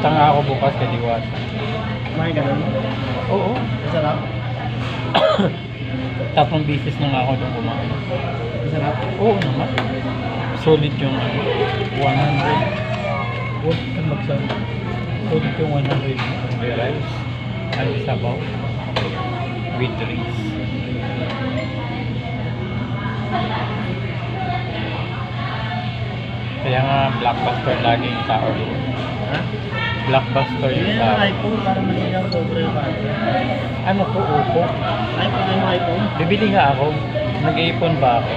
Punta nga ako bukas kay Diwata. May ganun. Oo. Masarap. 3 beses na nga ako doon kumain. Masarap. Oo naman. Solid yung 100. Huwag kang magsabi. Solid yung 100 ng rice. Ay, sabaw. With drinks. Kaya nga, Blockbuster lagi yung tao doon. Ha? Blockbuster yung Yan tao. ang iPhone para maligaw sobre yung kanya. Ano to, upo? iPhone yung iPhone. Bibili nga ako. Nag-iipon ba ako?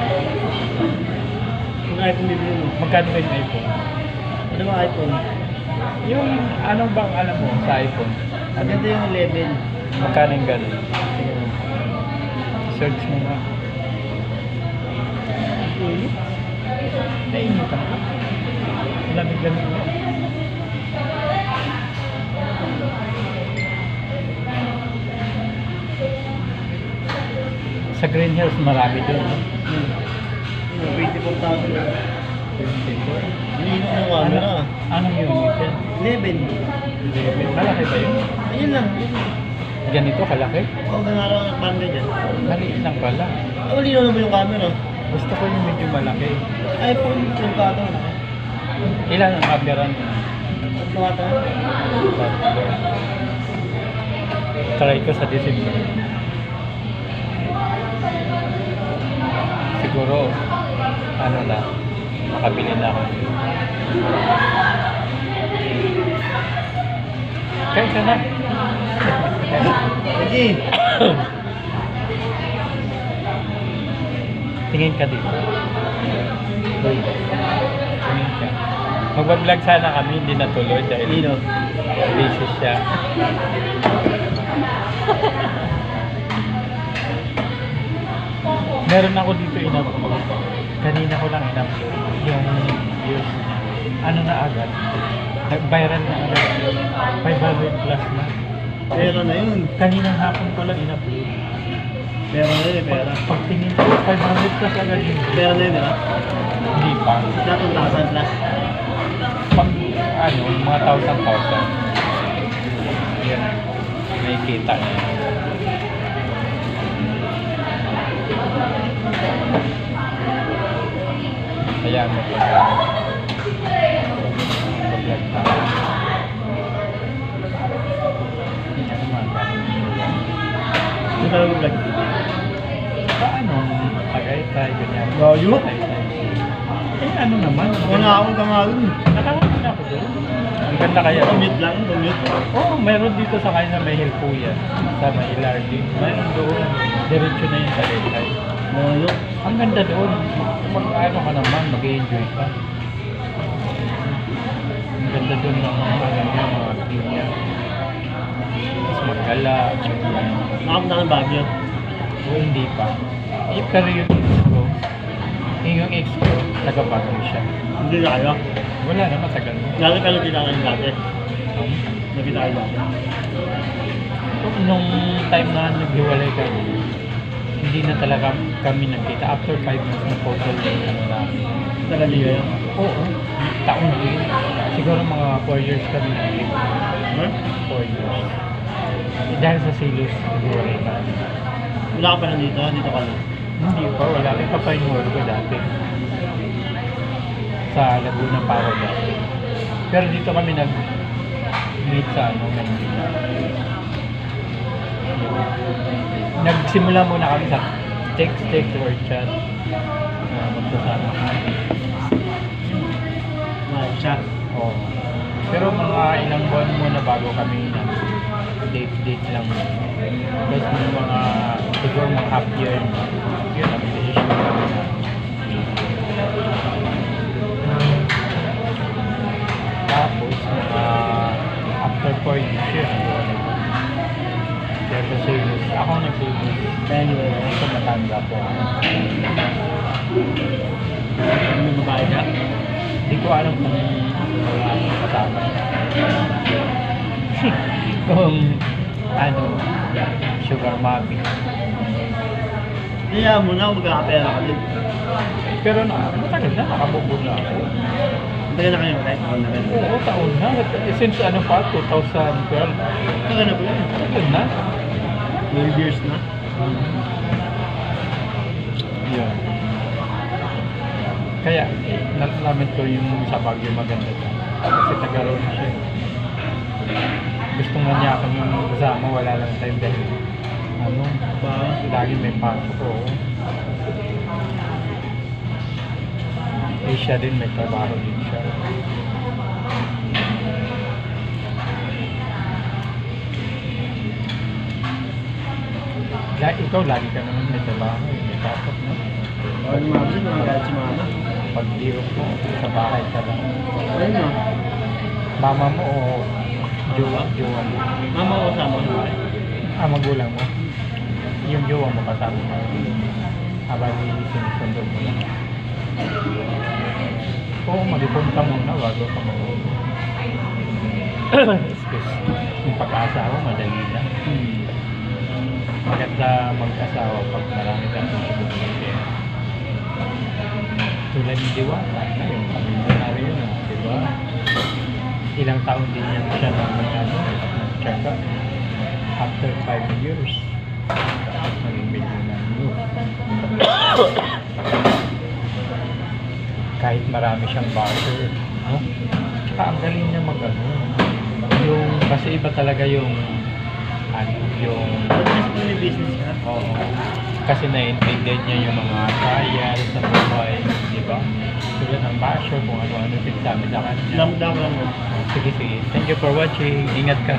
Yung iPhone bibili mo. Magkano ba yung iPhone? Ano ba iPhone? Yung ano bang alam mo sa iPhone? Ano? Maganda yung 11. Magkano yung gano'n? Search mo nga. Nainit ako. Lamig-lamig mo. Sa Green Hills marami doon. No? 24,000 na. 24. Iniinom ng camera. Anong unit yan? 11. 11. Malaki ba yun? Ayun lang. Ganito kalaki? Huwag na nga lang ang panda dyan. Maliit lang pala. Malinaw na ba yung camera? Gusto ko yung medyo malaki. iPhone, yung kato. Ilan ang camera mo? Ang kato. Try ko sa December. Siguro, ano na, makabili na ako. Kain ka na. Sige. Tingin ka dito. Uy, tingin ka. Mag-vlog sana kami, hindi natuloy dahil Dino. busy siya. Meron ako dito in-upload. Kanina ko lang in-upload yung views niya. Ano na agad? Nag-viral na agad. 500 plus na. Pera na yun. Kaninang hapon ko lang in-upload. Pera na yun, pera. Pagtingin ko, 500 plus agad yun. Pera na yun, di ba? Hindi pa. Dapat 1,000 plus. Pag, ano, mga 1,000. Yan. May kita niya. Kaya mo pa. Pag-vlog pa. Hindi ako magkakaroon. Hindi ka lang mag-vlog. Paano? Tagaytay, ganyan. Layo? Tagaytay. Eh, ano naman? Wala akong tangalon. Nakakaroon ako doon. Ang ganda kaya. Commute lang, commute. Oo, mayroon dito sa kanya may Hilpuya. Sa may LRT. Mayroon doon. Diretso na yung Tagaytay. Layo. Ang ganda doon. Pag ano ka naman, mag-enjoy ka. Ang ganda doon ng mga ano niya, mga view niya. Tapos magkala. Nakapunta ng Baguio. O hindi pa. Eh, pero yung ex ko, yung ex ko, taga-Baguio siya. Hindi na kayo. Wala na, matagal mo. Lalo ka nakita kayo dati. Nakita kayo dati. Nung time na naghiwalay kami, hindi na talaga kami nagkita. After 5 months na photo yung ano namin. Tagal niyo yun. Oo, taon din. Siguro mga 4 years kami nagkita. Huh? 4 years. Dahil sa silos, naghiwalay kami. Wala ka pa na dito, dito ka lang. Hindi pa, wala. May papainwar ko dati. Sa Laguna pa ako dati. Pero dito kami nag-meet sa ano, Manila. Nagsimula muna kami sa text or chat. Magsasama kami. Chat. Oo. Pero mga ilang buwan muna bago kami na date lang. Tapos may mga siguro mga half year na yun ang decision kami na tapos after 4 years yun dahil sa service ako nag-service Anyway, ito matanda po may babae ka? hindi ko alam kung wala akong kasama kung ano sugar mommy Kaya mo na, magkakapera ka din. pero matagal na nakabubog na ako Tagal na kayo ulit? Tagal na rin. Oo, taon na. Since ano pa, 2012. Tagal na po yun. Tagal na. 12 years na. Yun. Kaya, nalaman ko yung sa Baguio maganda siya. Kasi taga-roon siya. Gusto nga niya akong kasama, wala lang time dahil ano, Ba? lagi may pasok ko. Eh siya din, may trabaho din siya. Ikaw, lagi ka naman may trabaho, may pasok, no? Parang mama siya, nakagalit si mama. Pag diyo mo, sa bahay ka lang. Ayun na. Mama mo o jowa mo? Mama ko kasama ko sa bahay. Magulang mo? Yung jowa mo kasama mo? Habang sinusundo mo lang. Oo, mag-ipunta muna bago ka mag-uwi. Excuse. Yung pag-aasawa, madali lang. Maganda mag-asawa pag marami kang susunod. Tulad ni Diwata, na yung pamilyonaryo yun, di ba? Ilang taon din yan siya na check up. After 5 years, naging milyonaryo. Kahit marami siyang basher, no? Tsaka ang galing niya mag-ano. Yung, kasi iba talaga yung yung May business ka? oo. Kasi naiintindihan niya yung mga trial sa buhay, di ba? Tulad ng basher, kung ano-ano sinasabi sa kanya. Lang mo. Sige, sige. Thank you for watching. Ingat ka.